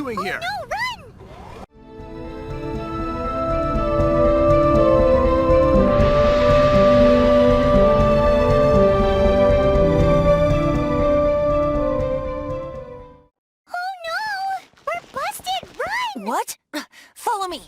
doing here? No, run! Oh no! We're busted! Run! What? Follow me.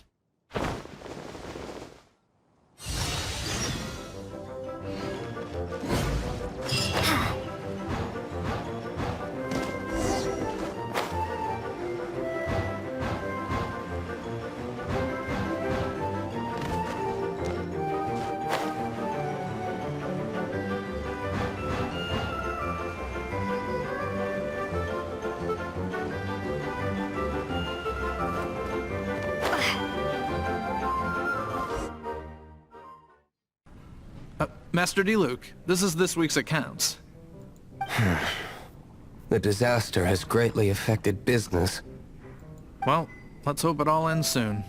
Master D-Luke, this is this week's accounts. The disaster has greatly affected business. Well, let's hope it all ends soon.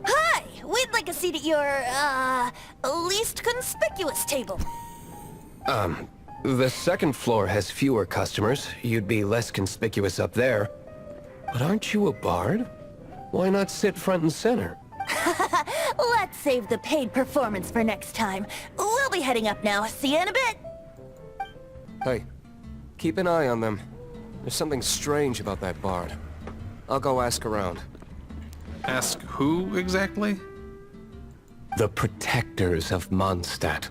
Hi! We'd like a seat at your, least conspicuous table. The second floor has fewer customers. You'd be less conspicuous up there. But aren't you a bard? Why not sit front and center? Let's save the paid performance for next time. We'll be heading up now. See you in a bit. Hey, keep an eye on them. There's something strange about that bard. I'll go ask around. Ask who, exactly? The protectors of Mondstadt.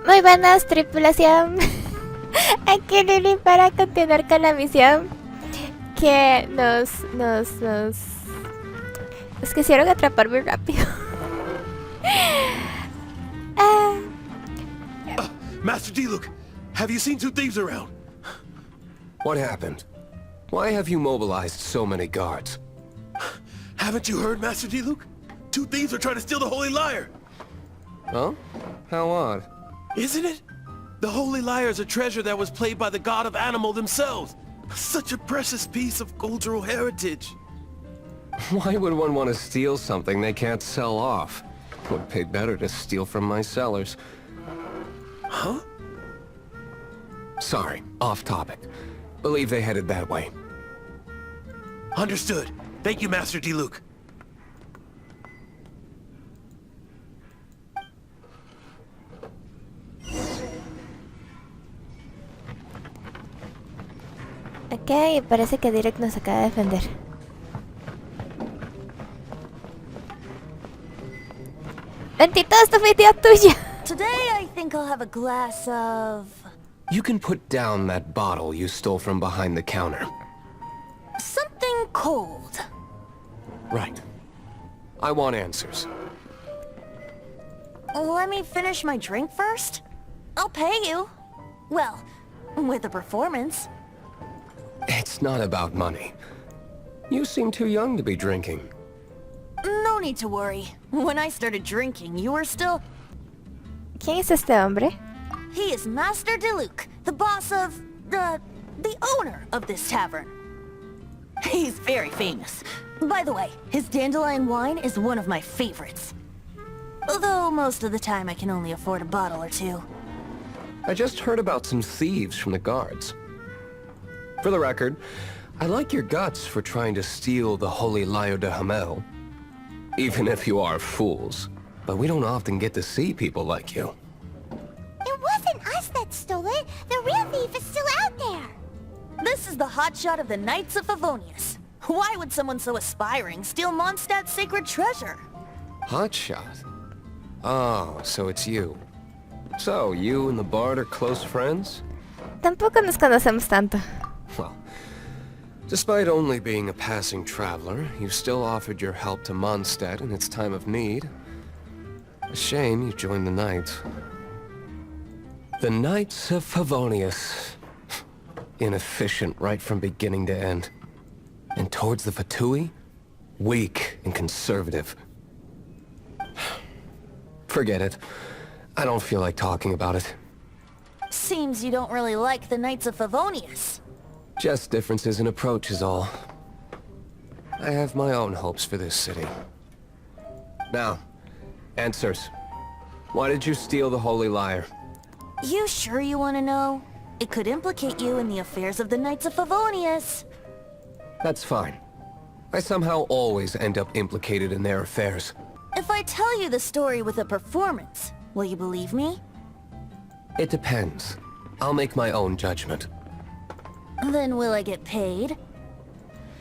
Muy buenas, tripulación. Aquí Lily para continuar con la misión que nos quisieron atrapar muy rápido. Master D-Luke, have you seen two thieves around? What happened? Why have you mobilized so many guards? Haven't you heard, Master D-Luke? Two thieves are trying to steal the Holy Lyre. Huh? How odd. Isn't it? The Holy Lyre is a treasure that was played by the god of animal themselves. Such a precious piece of cultural heritage. Why would one want to steal something they can't sell off? Would pay better to steal from my sellers. Huh? Sorry, off topic. Believe they headed that way. Understood. Thank you, Master D-Luke. Ok, parece que Direct nos acaba de defender. Bendito, esto fue idea tuya. Today I think I'll have a glass of... You can put down that bottle you stole from behind the counter. something cold. Right. I want answers. Let me finish my drink first. I'll pay you. Well, with a performance. It's not about money. You seem too young to be drinking. No need to worry. When I started drinking, you were still... ¿Quién es este hombre? He is Master D-Luke, the boss of... the owner of this tavern. He's very famous. By the way, his dandelion wine is one of my favorites. Although most of the time I can only afford a bottle or two. I just heard about some thieves from the guards. For the record, I like your guts for trying to steal the Holy Lyre de Hamel. Even if you are fools. But we don't often get to see people like you. It wasn't us that stole it. The real thief is still out there. This is the hotshot of the Knights of Favonius. Why would someone so aspiring steal Mondstadt's sacred treasure? Hotshot? Oh, so it's you. So, you and the Bard are close friends? Tampoco nos conocemos tanto. Well, despite only being a passing traveler, you still offered your help to Mondstadt in its time of need. A shame you joined the Knights. The Knights of Favonius. Inefficient right from beginning to end. And towards the Fatui, weak and conservative. Forget it. I don't feel like talking about it. Seems you don't really like the Knights of Favonius. Just differences in approach is all. I have my own hopes for this city. Now, answers. Why did you steal the Holy Lyre? You sure you want to know? It could implicate you in the affairs of the Knights of Favonius. That's fine. I somehow always end up implicated in their affairs. If I tell you the story with a performance, will you believe me? It depends. I'll make my own judgment. Then will I get paid?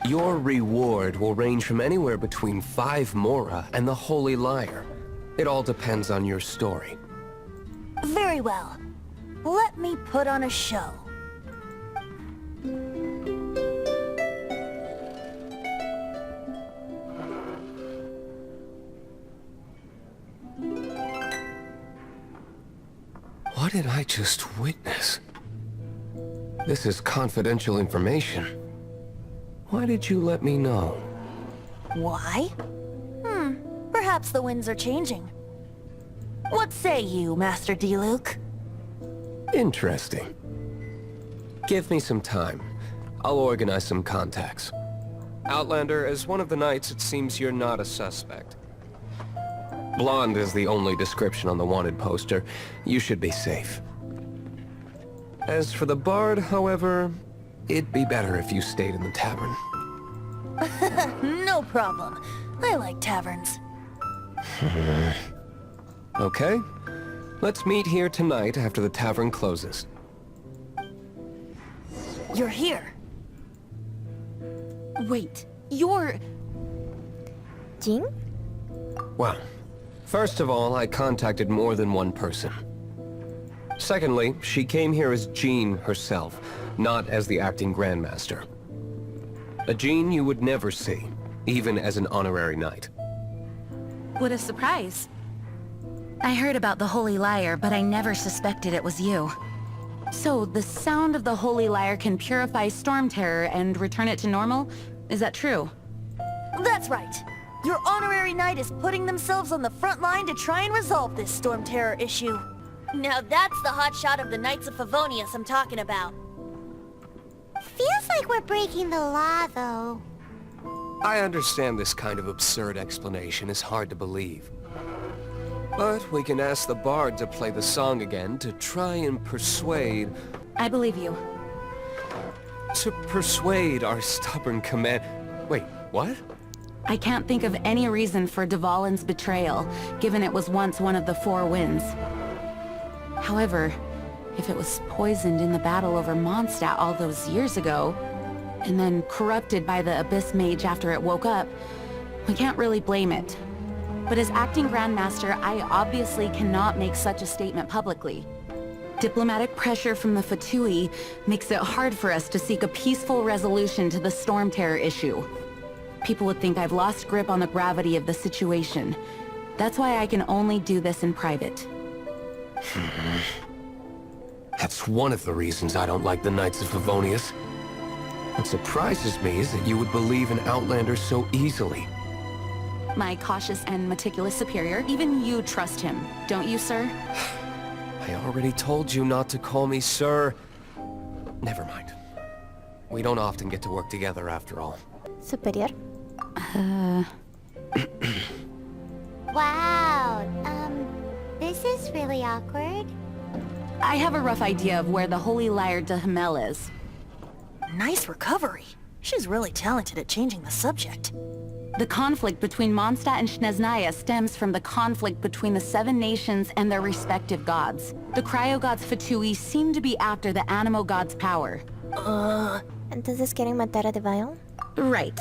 Your reward will range from anywhere between 5 Mora and the Holy Liar. It all depends on your story. Very well. Let me put on a show. What did I just witness? This is confidential information. Why did you let me know? Why? Perhaps the winds are changing. What say you, Master Diluc? Interesting. Give me some time. I'll organize some contacts. Outlander, as one of the knights, it seems you're not a suspect. Blonde is the only description on the wanted poster. You should be safe. As for the bard, however, it'd be better if you stayed in the tavern. No problem. I like taverns. Okay. Let's meet here tonight after the tavern closes. You're here. Wait, you're... Jing? Well, first of all, I contacted more than one person. Secondly, she came here as Jean herself, not as the acting Grandmaster. A Jean you would never see, even as an honorary knight. What a surprise. I heard about the Holy Liar, but I never suspected it was you. So, the sound of the Holy Liar can purify Storm Terror and return it to normal? Is that true? That's right. Your honorary knight is putting themselves on the front line to try and resolve this Storm Terror issue. Now that's the hotshot of the Knights of Favonius I'm talking about. Feels like we're breaking the law, though. I understand this kind of absurd explanation is hard to believe. But we can ask the bard to play the song again to try and persuade... I believe you. To persuade our stubborn command... Wait, what? I can't think of any reason for Dvalin's betrayal, given it was once one of the Four Winds. However, if it was poisoned in the battle over Mondstadt all those years ago, and then corrupted by the Abyss Mage after it woke up, we can't really blame it. But as acting Grandmaster, I obviously cannot make such a statement publicly. Diplomatic pressure from the Fatui makes it hard for us to seek a peaceful resolution to the Storm Terror issue. People would think I've lost grip on the gravity of the situation. That's why I can only do this in private. That's one of the reasons I don't like the Knights of Favonius. What surprises me is that you would believe an Outlander so easily. My cautious and meticulous superior, even you trust him, don't you, sir? I already told you not to call me sir. Never mind. We don't often get to work together after all. Superior? Wow, this is really awkward. I have a rough idea of where the Holy Liar de Himmel is. Nice recovery. She's really talented at changing the subject. The conflict between Mondstadt and Snezhnaya stems from the conflict between the Seven Nations and their respective gods. The Cryo-gods Fatui seem to be after the Animo god's power. Entonces quieren matar a Devile? Right.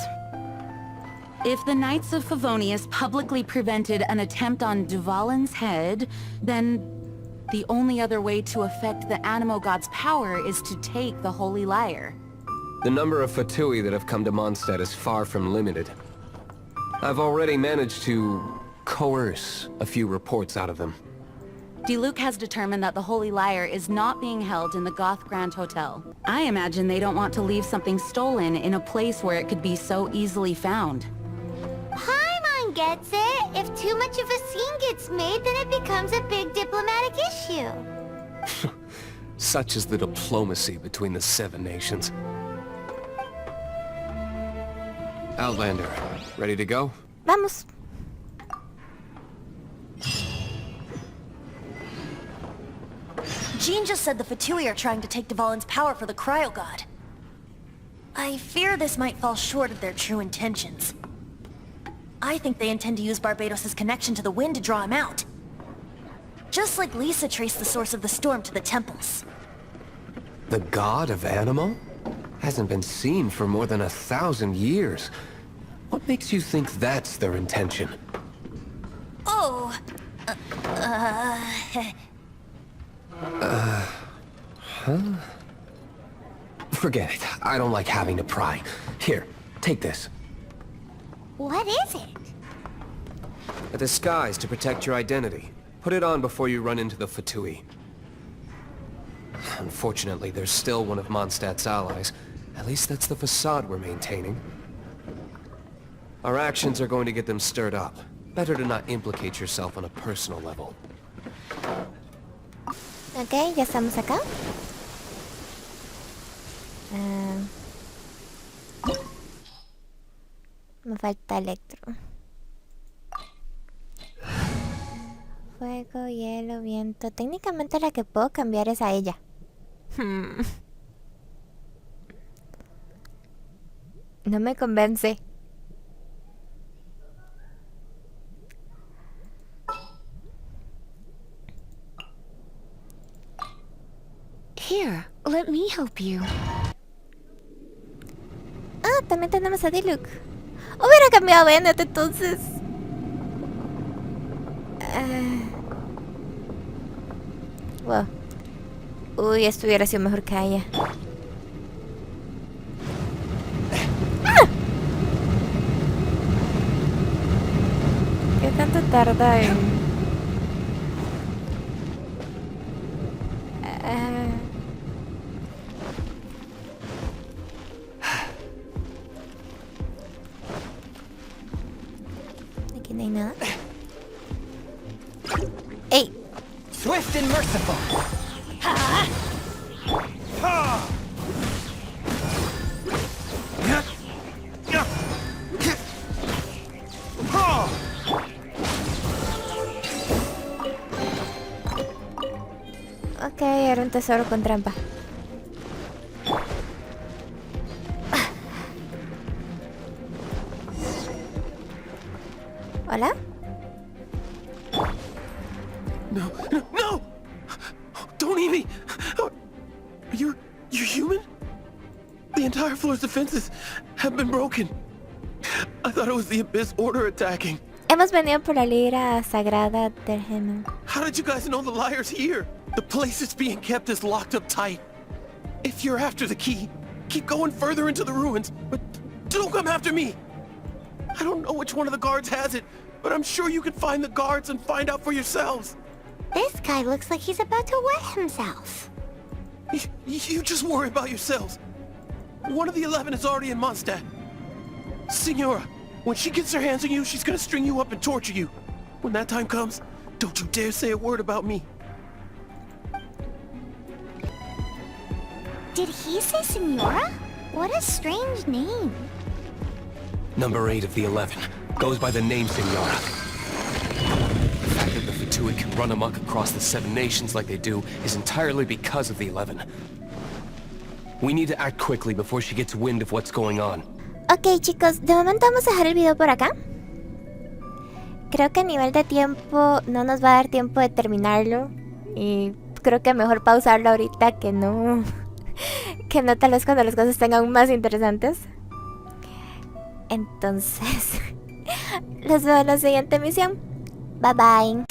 If the Knights of Favonius publicly prevented an attempt on Dvalin's head, then the only other way to affect the Animo god's power is to take the Holy Liar. The number of Fatui that have come to Mondstadt is far from limited. I've already managed to coerce a few reports out of them. Diluc has determined that the Holy Liar is not being held in the Goth Grand Hotel. I imagine they don't want to leave something stolen in a place where it could be so easily found. Paimon gets it. If too much of a scene gets made, then it becomes a big diplomatic issue. Such is the diplomacy between the Seven Nations. Outlander, ready to go? Vamos. Jean just said the Fatui are trying to take Dvalin's power for the Cryo God. I fear this might fall short of their true intentions. I think they intend to use Barbados' connection to the wind to draw him out. Just like Lisa traced the source of the storm to the temples. The god of Animal? Hasn't been seen for more than 1,000 years. What makes you think that's their intention? Oh... Forget it. I don't like having to pry. Here, take this. What is it? A disguise to protect your identity. Put it on before you run into the Fatui. Unfortunately, there's still one of Mondstadt's allies. At least that's the facade we're maintaining. Our actions are going to get them stirred up. Better to not implicate yourself on a personal level. Ok, ya estamos acá. Me falta electro. Fuego, hielo, viento. Técnicamente la que puedo cambiar es a ella. No me convence. Here, let me help you. Ah, también tenemos a Diluc. Hubiera cambiado a Bennett entonces. Wow. Uy, esto hubiera sido mejor que ella. ¡Ah! ¿Qué tanto tarda en...? Aquí no hay nada. ¡Ey! Swift and merciful. Ok, era un tesoro con trampa. ¿Hola? No, no, no! Don't eat me! You're human? The entire floor's defenses have been broken. I thought it was the Abyss Order attacking. Hemos venido por la lira sagrada del Geno. How did you guys know the liar's here? The place it's being kept is locked up tight. If you're after the key, keep going further into the ruins, but don't come after me. I don't know which one of the guards has it, but I'm sure you can find the guards and find out for yourselves. This guy looks like he's about to wet himself. You just worry about yourselves. One of the 11 is already in Mondstadt. Signora, when she gets her hands on you, she's gonna string you up and torture you. When that time comes, don't you dare say a word about me. Did he say Senora? What a strange name. Number 8 of the 11. Goes by the name Signora. The fact that the Fatui can run amok across the 7 nations like they do is entirely because of the 11. We need to act quickly before she gets wind of what's going on. Ok, chicos, de momento vamos a dejar el video por acá. Creo que a nivel de tiempo no nos va a dar tiempo de terminarlo. Y creo que mejor pausarlo ahorita que no... que no tal vez cuando las cosas estén aún más interesantes. Entonces, los veo en la siguiente misión. Bye bye.